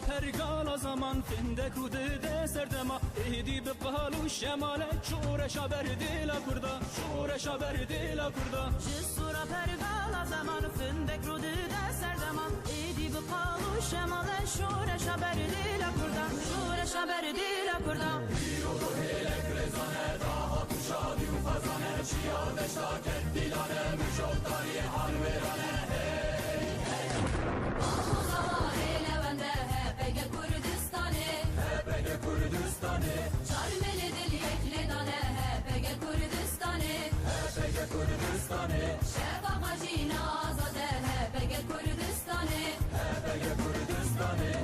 pergala zaman findek u dide serdema ehdi bqalu şemale şureşa berdila kurda şureşa berdila kurda Jisura pergala zaman findek u dide serdema ehdi bqalu şemale şureşa berdila kurda şureşa berdila kurda Yolu helek rezane daha tuşadi u fazane çiya deştaket dilane müşoktari harverane hey hey Kurdistani Çarmeli dil yekli dane HPG Kurdistani HPG Kurdistani Şefak hacina azade HPG Kurdistani HPG Kurdistani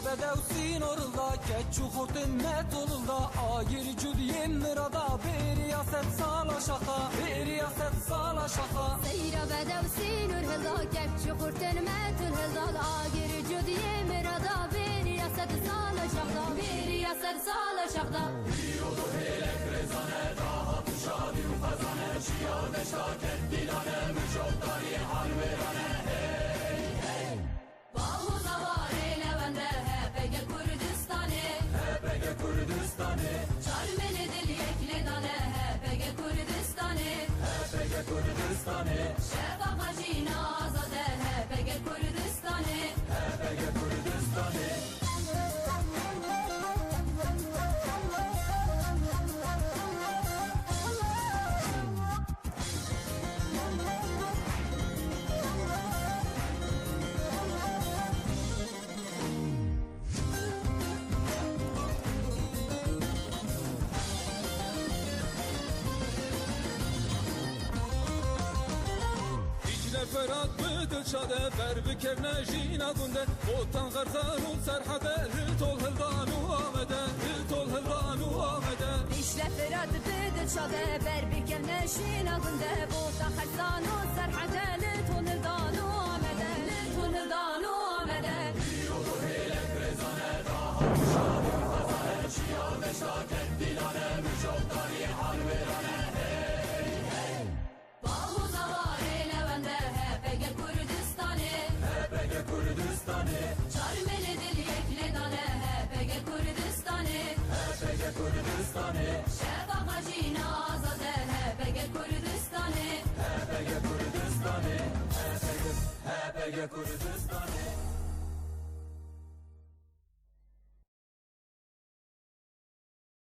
بدوسين orulda keçu kurtun met olulda ayir cüdyen mırada beriyaset sala şaka beriyaset sala şaka Seyra bedevsin urhılda keçu kurtun met olulda ayir cüdyen mırada beriyaset sala şaka beriyaset sala şaka Yolu helek rezane daha tuşadi u fazane çiya deştaket dilane müşoktari harverane hey hey HPG Kurdistani Çarmeli dil yekli dane HPG Kurdistani HPG Kurdistani Şefak hacina azade HPG Kurdistani HPG Kurdistani فرات بدل شاده بر بکرنه جینا گنده اوتان غرزان و سرحده هلتول هلدان و آمده هلتول هلدان و آمده İşle ferad bedel şade berbike neşin ağında Bota xerzan u serhade Litun danu amede Litun danu amede Yolu helek rezane daha tuşadi u fazane çiya deştaket dilane müşoktari harverane hey hey HPG Kurdistani Çarmeli dil yekli dane HPG Kurdistani HPG Kurdistani Şefak hacina azade HPG Kurdistani HPG Kurdistani HPG Kurdistani